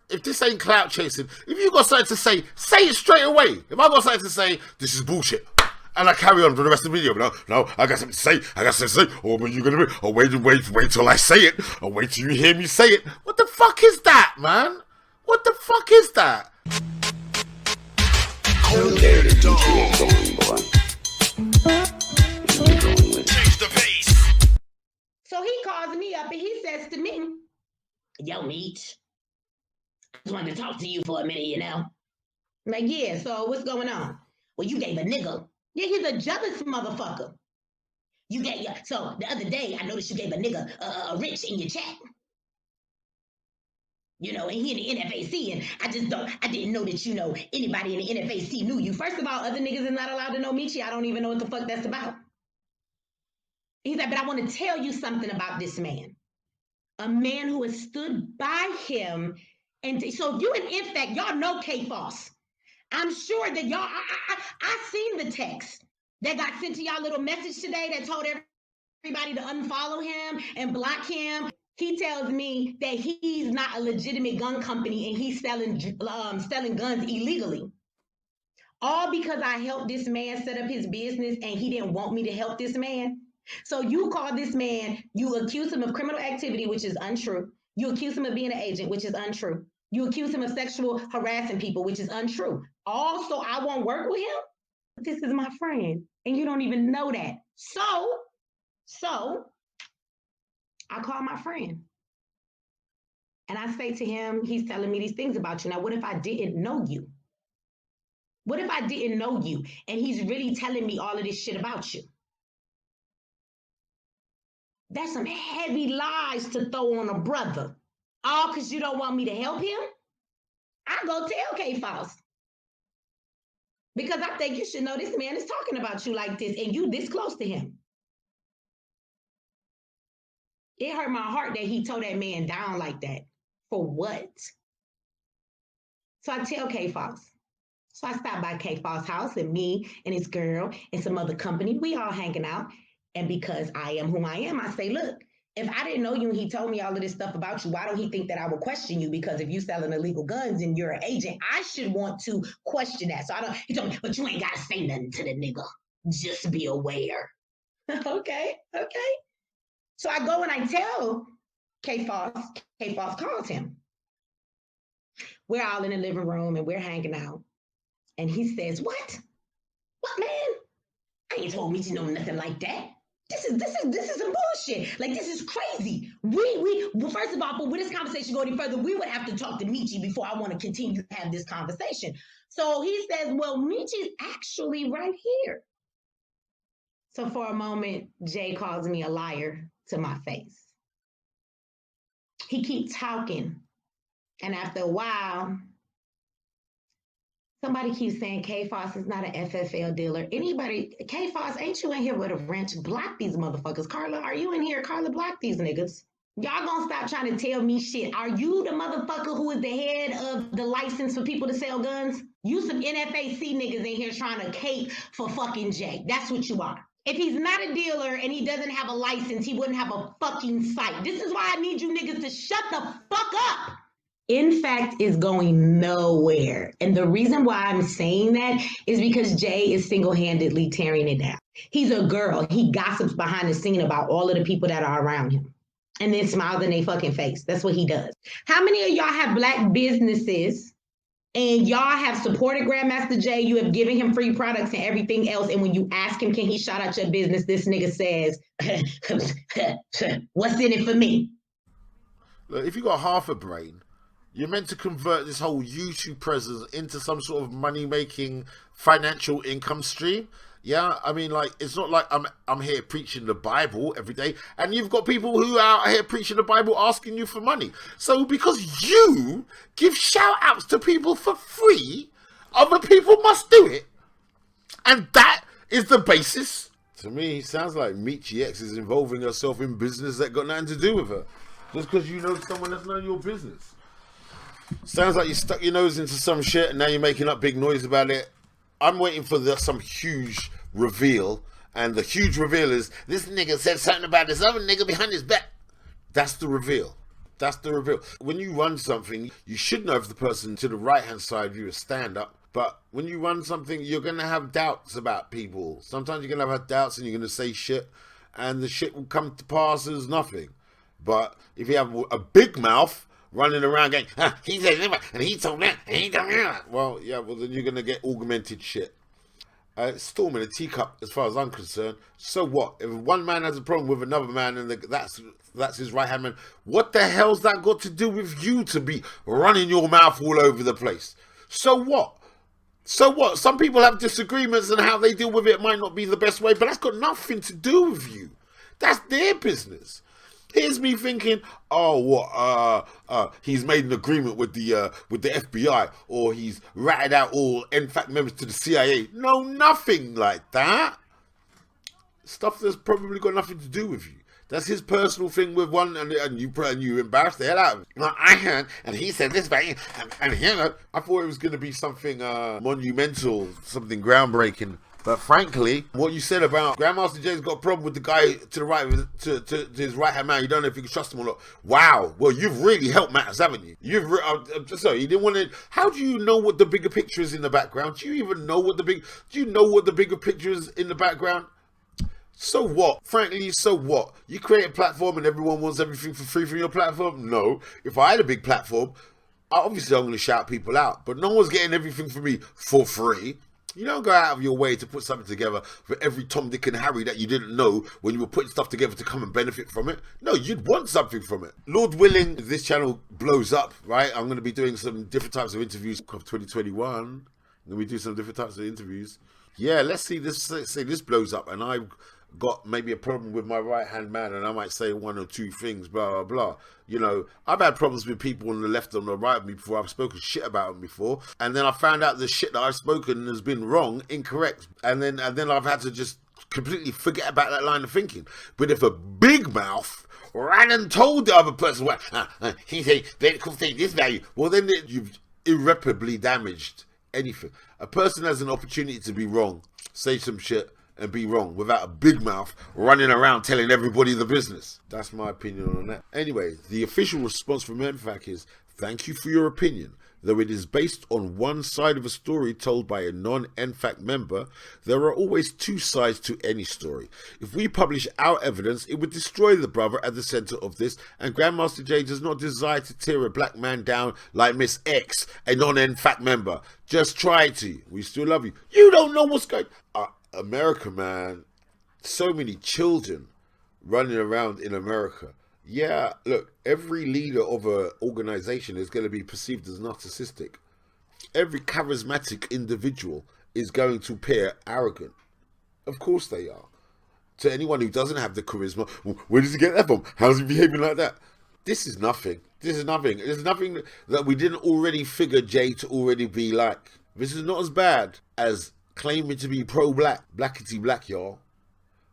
if this ain't clout chasing, if you got something to say it straight away. If I got something to say, this is bullshit, and I carry on for the rest of the video. No, I got something to say. Or when you gonna be? Or wait till I say it. Or wait till you hear me say it. What the fuck is that, man? What the fuck is that? So he calls me up and he says to me, yo, Meech, I just wanted to talk to you for a minute, you know? I'm like, yeah, so what's going on? Well, you gave a nigga. Yeah, he's a jealous motherfucker. So the other day, I noticed you gave a nigga a rich in your chat. You know, and he in the NFAC, and I didn't know that, you know, anybody in the NFAC knew you. First of all, other niggas is not allowed to know Mechee. I don't even know what the fuck that's about. He's like, but I want to tell you something about this man. A man who has stood by him. And so if you in NFAC, y'all know K-Foss. I'm sure that y'all, I seen the text that got sent to y'all little message today that told everybody to unfollow him and block him. He tells me that he's not a legitimate gun company and he's selling guns illegally. All because I helped this man set up his business and he didn't want me to help this man. So you call this man, you accuse him of criminal activity, which is untrue. You accuse him of being an agent, which is untrue. You accuse him of sexual harassing people, which is untrue. Also, I won't work with him. This is my friend, and you don't even know that. So I call my friend, and I say to him, he's telling me these things about you. Now, what if I didn't know you? What if I didn't know you, and he's really telling me all of this shit about you? That's some heavy lies to throw on a brother. All because you don't want me to help him? I go tell K-Foss. Because I think you should know this man is talking about you like this and you this close to him. It hurt my heart that he tore that man down like that. For what? So I tell K-Foss. So I stopped by K-Foss' house and me and his girl and some other company, we all hanging out. And because I am whom I am, I say, look, if I didn't know you and he told me all of this stuff about you, why don't he think that I would question you? Because if you selling illegal guns and you're an agent, I should want to question that. So he told me, but you ain't got to say nothing to the nigga. Just be aware. Okay. So I go and I tell K-Foss. K-Foss calls him. We're all in the living room and we're hanging out. And he says, what? What, man? I ain't told me to know nothing like that. This is some bullshit. Like, this is crazy. Well, first of all, for this conversation go any further, we would have to talk to Mechee before I want to continue to have this conversation. So he says, well, Mechee's actually right here. So for a moment, Jay calls me a liar to my face. He keeps talking. And after a while, somebody keeps saying K-Foss is not an FFL dealer. Anybody, K-Foss, ain't you in here with a wrench? Block these motherfuckers. Carla, are you in here? Carla, block these niggas. Y'all gonna stop trying to tell me shit. Are you the motherfucker who is the head of the license for people to sell guns? You some NFAC niggas in here trying to cape for fucking Jay. That's what you are. If he's not a dealer and he doesn't have a license, he wouldn't have a fucking site. This is why I need you niggas to shut the fuck up. NFAC is going nowhere. And the reason why I'm saying that is because Jay is single-handedly tearing it down. He's a girl. He gossips behind the scene about all of the people that are around him and then smiles in their fucking face. That's what he does. How many of y'all have Black businesses and y'all have supported Grandmaster Jay? You have given him free products and everything else. And when you ask him, can he shout out your business? This nigga says, what's in it for me? Look, if you got half a brain, you're meant to convert this whole YouTube presence into some sort of money-making financial income stream. Yeah, I mean, like, it's not like I'm here preaching the Bible every day, and you've got people who are out here preaching the Bible asking you for money. So because you give shout-outs to people for free, other people must do it. And that is the basis. To me, it sounds like Mechee X is involving herself in business that got nothing to do with her. Just because you know someone that's known your business. Sounds like you stuck your nose into some shit and now you're making up big noise about it. I'm waiting for some huge reveal, and the huge reveal is this nigga said something about this other nigga behind his back. That's the reveal. That's the reveal. When you run something, you should know if the person to the right-hand side of you is stand-up. But when you run something, you're going to have doubts about people. Sometimes you're going to have doubts and you're going to say shit, and the shit will come to pass as nothing. But if you have a big mouth running around going, he said this, and he told that, and he told that, well, yeah, well, then you're going to get augmented shit. Storm in a teacup, as far as I'm concerned. So what? If one man has a problem with another man and that's his right-hand man, what the hell's that got to do with you to be running your mouth all over the place? So what? So what? Some people have disagreements and how they deal with it might not be the best way, but that's got nothing to do with you. That's their business. Here's me thinking, he's made an agreement with the FBI, or he's ratted out all NFAC members to the CIA. No, nothing like that. Stuff that's probably got nothing to do with you. That's his personal thing with one, and you embarrassed the hell out of him. Like, I heard, and he said this about you, and I thought it was going to be something monumental, something groundbreaking. But frankly, what you said about Grandmaster Jay's got a problem with the guy to the right, to his right-hand man, you don't know if you can trust him or not. Wow. Well, you've really helped matters, haven't you? You didn't want to... How do you know what the bigger picture is in the background? Do you know what the bigger picture is in the background? So what? Frankly, so what? You create a platform and everyone wants everything for free from your platform? No. If I had a big platform, obviously I'm going to shout people out. But no one's getting everything from me for free. You don't go out of your way to put something together for every Tom, Dick and Harry that you didn't know when you were putting stuff together to come and benefit from it. No, you'd want something from it. Lord willing, this channel blows up, right? I'm going to be doing some different types of interviews of 2021. I'm going to do some different types of interviews. Yeah, let's say this blows up and I've got maybe a problem with my right-hand man and I might say one or two things, blah, blah, blah. You know, I've had problems with people on the left and the right of me before. I've spoken shit about them before. And then I found out the shit that I've spoken has been wrong, incorrect. And then I've had to just completely forget about that line of thinking. But if a big mouth ran and told the other person, well, he said, they could say this value, well, then you've irreparably damaged anything. A person has an opportunity to be wrong, say some shit, and be wrong without a big mouth running around telling everybody the business. That's my opinion on that. Anyway, the official response from NFAC is, thank you for your opinion. Though it is based on one side of a story told by a non-NFAC member, there are always two sides to any story. If we publish our evidence, it would destroy the brother at the center of this, and Grandmaster Jay does not desire to tear a black man down like Miss X, a non-NFAC member. Just try to. We still love you. You don't know what's going on. America, man, so many children running around in America. Yeah, look, every leader of an organization is going to be perceived as narcissistic. Every charismatic individual is going to appear arrogant. Of course they are. To anyone who doesn't have the charisma, where does he get that from? How's he behaving like that? This is nothing. This is nothing. There's nothing that we didn't already figure Jay to already be like. This is not as bad as claiming to be pro-black, blackety black, y'all,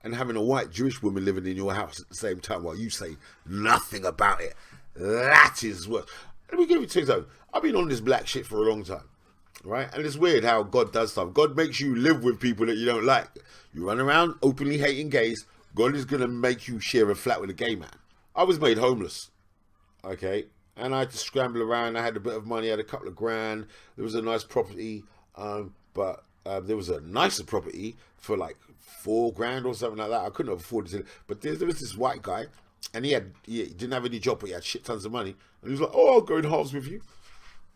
and having a white Jewish woman living in your house at the same time while you say nothing about it. That is worse. Let me give you two things. I've been on this black shit for a long time, right? And it's weird how God does stuff. God makes you live with people that you don't like. You run around openly hating gays, God is going to make you share a flat with a gay man. I was made homeless, okay? And I had to scramble around. I had a bit of money, I had a couple of grand. There was a nice property, but there was a nicer property for like $4 grand or something like that. I couldn't afford it. But there was this white guy, and he didn't have any job, but he had shit tons of money. And he was like, oh, I'll go in halves with you.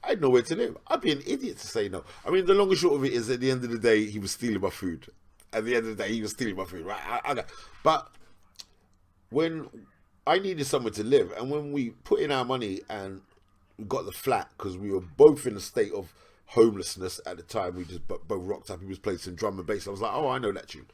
I had nowhere to live. I'd be an idiot to say no. I mean, the long and short of it is, at the end of the day, he was stealing my food. At the end of the day, he was stealing my food, right? But when I needed somewhere to live, and when we put in our money and got the flat, because we were both in a state of homelessness at the time, we just both rocked up. He was playing some drum and bass. I was like, oh, I know that tune.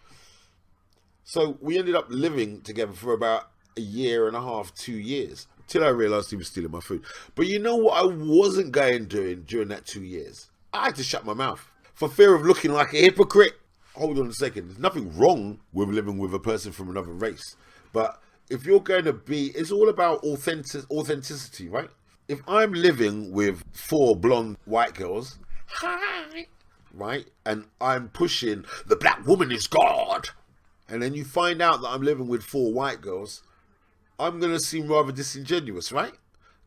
So we ended up living together for about a year and a half, 2 years, till I realized he was stealing my food. But you know what I wasn't doing during that 2 years? I had to shut my mouth for fear of looking like a hypocrite. Hold on a second. There's nothing wrong with living with a person from another race, but if you're going to be, it's all about authenticity, right? If I'm living with 4 blonde white girls, hi, right, and I'm pushing the black woman is God, and then you find out that I'm living with 4 white girls, I'm going to seem rather disingenuous, right?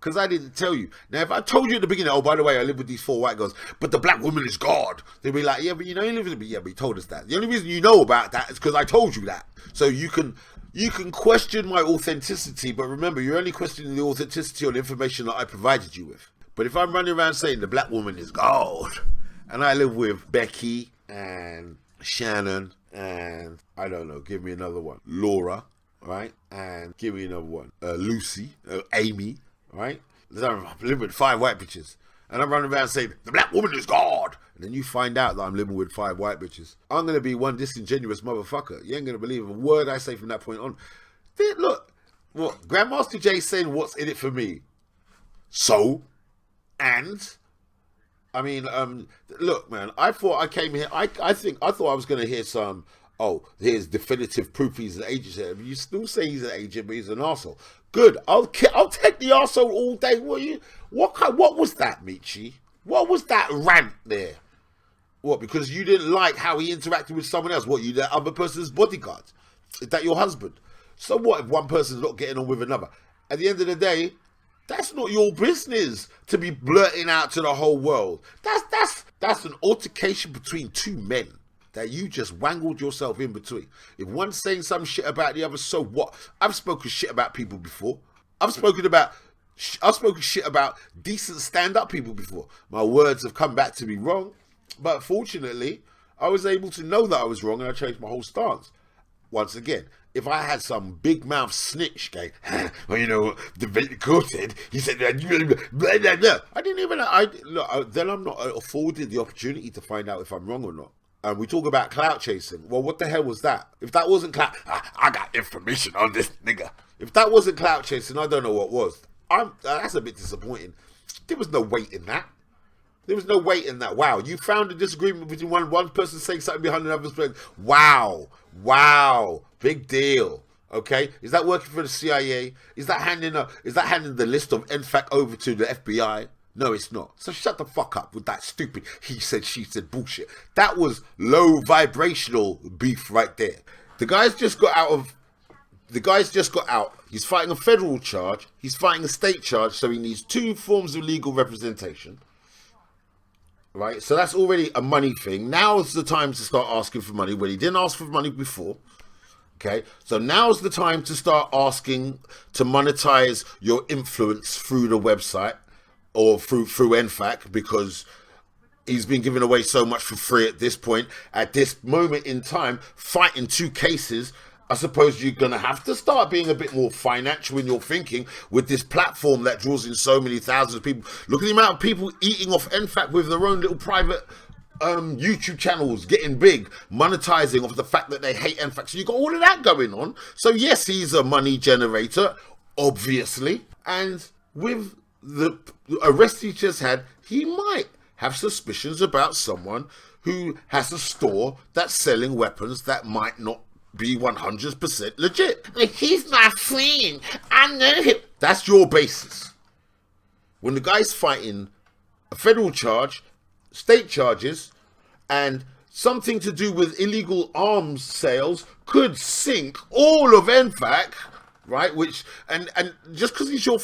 because I didn't tell you. Now, if I told you at the beginning, oh, by the way, I live with these 4 white girls, but the black woman is God, they'd be like, yeah, but you know, you live with me. Yeah, but he told us that. The only reason you know about that is because I told you that. So you can question my authenticity, but remember, you're only questioning the authenticity on the information that I provided you with. But if I'm running around saying the black woman is God, and I live with Becky and Shannon and, I don't know, give me another one, Laura, right? And give me another one, Lucy, Amy, right? I'm living with 5 white bitches. And I'm running around saying, the black woman is God. And then you find out that I'm living with 5 white bitches. I'm going to be one disingenuous motherfucker. You ain't going to believe a word I say from that point on. Look, what Grandmaster J saying, what's in it for me? So, and... I mean, look, man, I thought I came here, I thought I was going to hear some, oh, here's definitive proof he's an agent. You still say he's an agent, but he's an arsehole. Good, I'll take the arsehole all day. What was that, Mechee? What was that rant there? What, because you didn't like how he interacted with someone else? What, you the other person's bodyguard? Is that your husband? So what if one person's not getting on with another? At the end of the day, that's not your business to be blurting out to the whole world. That's an altercation between 2 men that you just wangled yourself in between. If one's saying some shit about the other, so what? I've spoken shit about people before. I've spoken shit about decent stand-up people before. My words have come back to be wrong, but fortunately, I was able to know that I was wrong and I changed my whole stance. Once again, if I had some big mouth snitch going, well, you know, the court said, he said, blah, blah, blah. I didn't even, then I'm not afforded the opportunity to find out if I'm wrong or not. And we talk about clout chasing. Well, what the hell was that? If that wasn't clout, I got information on this nigga. If that wasn't clout chasing, I don't know what was. That's a bit disappointing. There was no weight in that. There was no weight in that. Wow, you found a disagreement between one person saying something behind another's back. Wow, big deal. Okay, is that working for the CIA? Is that handing the list of NFAC over to the FBI? No, it's not. So shut the fuck up with that stupid he said, she said bullshit. That was low vibrational beef right there. The guy's just got out. He's fighting a federal charge. He's fighting a state charge. So he needs 2 forms of legal representation. Right, so that's already a money thing. Now's the time to start asking for money when he didn't ask for money before. Okay, so now's the time to start asking to monetize your influence through the website or through NFAC, because he's been giving away so much for free at this point. At this moment in time, fighting 2 cases, I suppose you're going to have to start being a bit more financial in your thinking with this platform that draws in so many thousands of people. Look at the amount of people eating off NFAC with their own little private YouTube channels, getting big, monetizing off the fact that they hate NFAC. So you've got all of that going on. So yes, he's a money generator, obviously. And with the arrest he just had, he might have suspicions about someone who has a store that's selling weapons that might not be 100% legit. He's my friend. I know him. That's your basis. When the guy's fighting a federal charge, state charges, and something to do with illegal arms sales could sink all of NFAC, right? Which and just because he's your,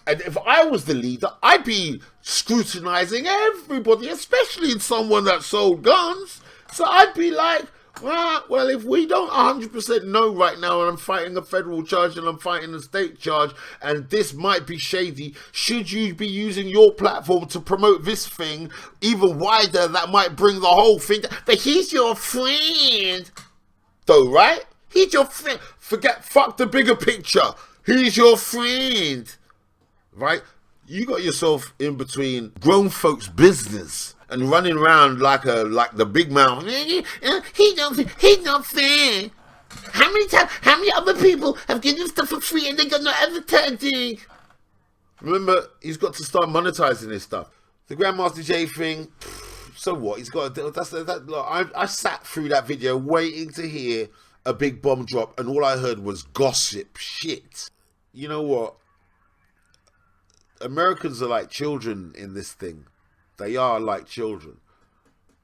and if I was the leader, I'd be scrutinizing everybody, especially someone that sold guns. So I'd be like, well, if we don't 100% know right now, and I'm fighting a federal charge and I'm fighting a state charge, and this might be shady, should you be using your platform to promote this thing even wider that might bring the whole thing down? But he's your friend. Though, right? He's your friend. Fuck the bigger picture. He's your friend. Right? You got yourself in between grown folks' business and running around like the big mouth. He's not fair. How many other people have given stuff for free and they got no advertising? Remember, he's got to start monetizing this stuff. The Grandmaster J thing, so what? He's got to do that. I sat through that video waiting to hear a big bomb drop, and all I heard was gossip shit. You know what? Americans are like children in this thing. They are like children.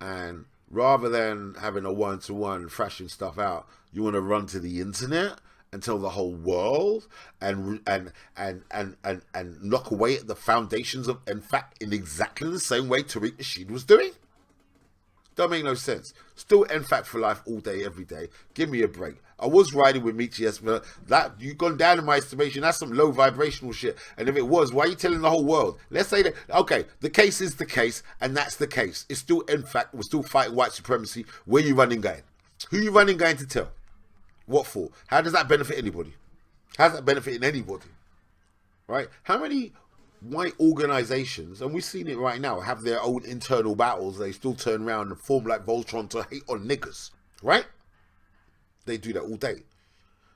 And rather than having a one-to-one thrashing stuff out, you want to run to the internet and tell the whole world and knock away at the foundations of NFAC in exactly the same way Tariq Nasheed was doing? Don't make no sense. Still NFAC for life all day, every day. Give me a break. I was riding with Mechee, but that you've gone down in my estimation. That's some low vibrational shit. And if it was, why are you telling the whole world? Let's say that, okay, the case is the case, and that's the case. It's still NFAC. We're still fighting white supremacy. Where you running going? Who you running going to tell? What for? How does that benefit anybody? How's that benefiting anybody? Right? How many white organizations, and we've seen it right now, have their own internal battles? They still turn around and form like Voltron to hate on niggers. Right? They do that all day.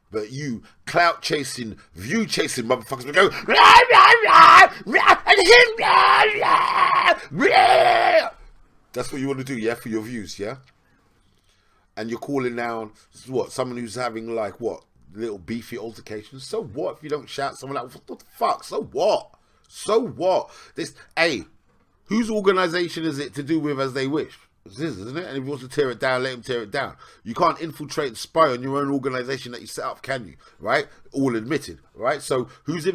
But you clout chasing, view chasing motherfuckers will go, that's what you want to do, yeah, for your views, yeah? And you're calling down, what, someone who's having like, what, little beefy altercations? So what if you don't shout someone like, what the fuck? So what? So what? This, hey, whose organization is it to do with as they wish? It's his, isn't it? And if he wants to tear it down, let him tear it down. You can't infiltrate and spy on your own organization that you set up, can you? Right? All admitted, right? So whose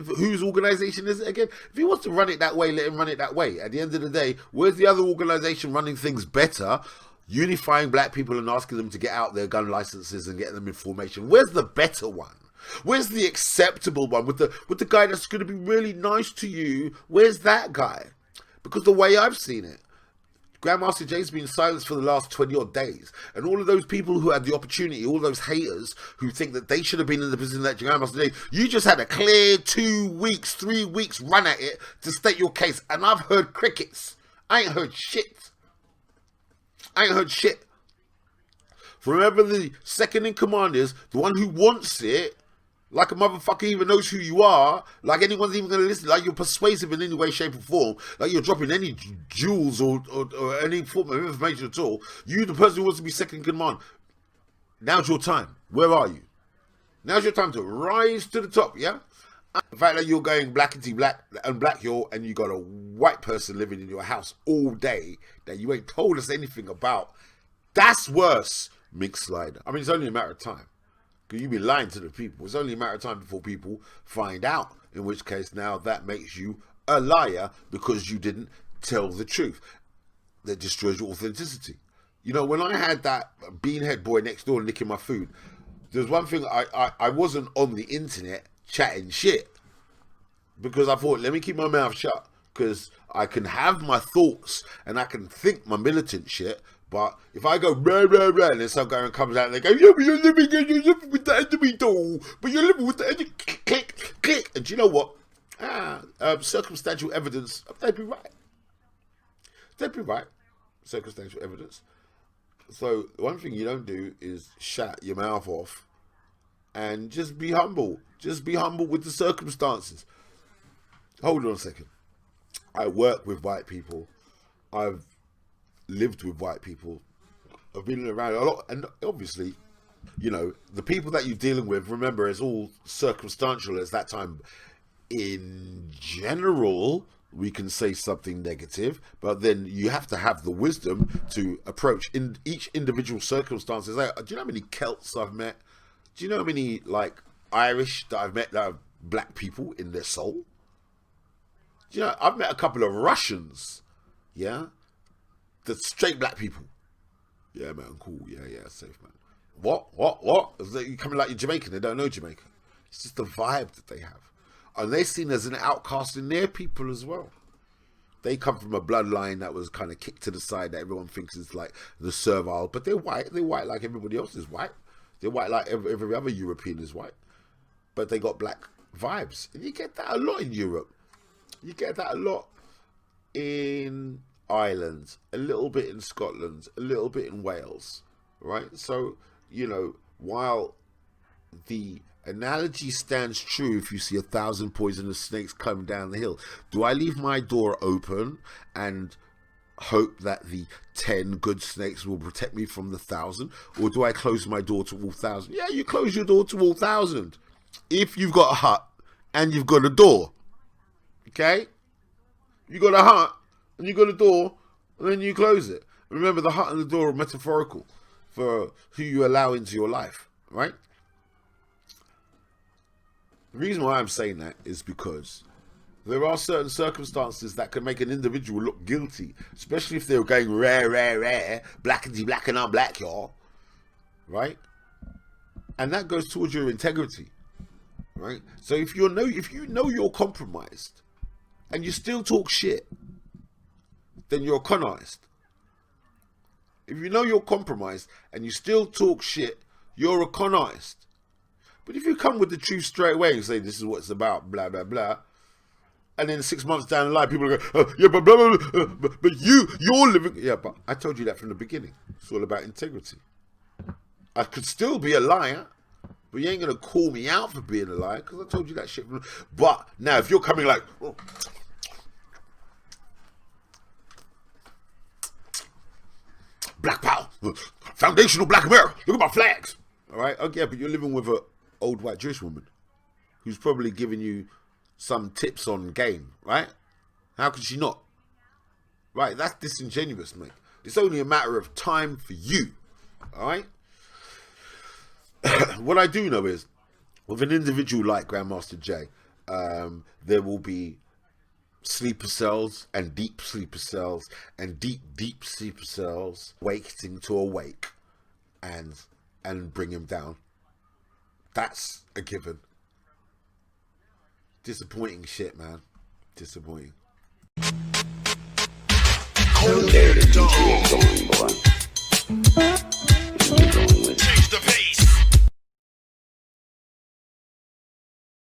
organization is it again? If he wants to run it that way, let him run it that way. At the end of the day, where's the other organization running things better? Unifying black people and asking them to get out their gun licenses and get them in formation. Where's the better one? Where's the acceptable one with the guy that's going to be really nice to you? Where's that guy? Because the way I've seen it, Grandmaster Jay's been silenced for the last 20 odd days. And all of those people who had the opportunity, all those haters who think that they should have been in the position that Grandmaster Jay, you just had a clear 2 weeks, 3 weeks run at it to state your case. And I've heard crickets. I ain't heard shit. I ain't heard shit. From whoever the second in command is, the one who wants it, like a motherfucker even knows who you are, like anyone's even going to listen, like you're persuasive in any way, shape or form, like you're dropping any jewels or any form of information at all, you, the person who wants to be second in command, now's your time. Where are you? Now's your time to rise to the top, yeah? The fact that you're going blackity black and black you're, and you got a white person living in your house all day that you ain't told us anything about, that's worse, Mink Slider. I mean, it's only a matter of time. You've been lying to the people. It's only a matter of time before people find out, in which case now that makes you a liar because you didn't tell the truth. That destroys your authenticity. You know, when I had that beanhead boy next door nicking my food, there's one thing, I wasn't on the internet chatting shit because I thought, let me keep my mouth shut because I can have my thoughts and I can think my militant shit. But if I go rah rah rah and then some guy comes out and they go, yeah, but you're living with the enemy doll, but you're living with the enemy, click, click. And do you know what? Circumstantial evidence, they'd be right. They'd be right. Circumstantial evidence. So one thing you don't do is shut your mouth off and just be humble. Just be humble with the circumstances. Hold on a second. I work with white people. I've lived with white people. I've been around a lot, and obviously, you know, the people that you're dealing with, remember, it's all circumstantial at that time. In general, we can say something negative, but then you have to have the wisdom to approach in each individual circumstances. Do you know how many Celts I've met? Do you know how many like Irish that I've met that are black people in their soul? Do you know, I've met a couple of Russians, yeah, the straight black people. Yeah, man, cool. Yeah, safe, man. What? You coming like you're Jamaican? They don't know Jamaica. It's just the vibe that they have. And they're seen as an outcast in their people as well. They come from a bloodline that was kind of kicked to the side that everyone thinks is like the servile. But they're white. They're white like everybody else is white. They're white like every other European is white. But they got black vibes. And you get that a lot in Europe. You get that a lot in Ireland, a little bit in Scotland, a little bit in Wales, right? So, you know, while the analogy stands true, if you see 1,000 poisonous snakes coming down the hill, do I leave my door open and hope that the 10 good snakes will protect me from the 1,000, or do I close my door to all 1,000? Yeah, you close your door to all 1,000 if you've got a hut and you've got a door. Okay, you got a hut and you got a door, and then you close it. Remember, the hut and the door are metaphorical for who you allow into your life, right? The reason why I'm saying that is because there are certain circumstances that can make an individual look guilty, especially if they're going rare, black and I'm black, y'all. Right? And that goes towards your integrity. Right? So if you know you're compromised and you still talk shit, then you're a con artist. If you know you're compromised and you still talk shit, you're a con artist. But if you come with the truth straight away and say this is what it's about, blah blah blah, and then 6 months down the line, people are going, yeah, but blah, blah, blah, but you're living, yeah, but I told you that from the beginning. It's all about integrity. I could still be a liar, but you ain't gonna call me out for being a liar because I told you that shit. But now, if you're coming like, oh, Black power, foundational Black America. Look at my flags. All right, okay, but you're living with a old white Jewish woman who's probably giving you some tips on game, right? How could she not? Right, that's disingenuous, mate. It's only a matter of time for you. All right. What I do know is, with an individual like Grandmaster J, there will be sleeper cells and deep sleeper cells and deep sleeper cells waiting to awake and bring him down. That's a given. Disappointing shit, man. Disappointing. Condemned.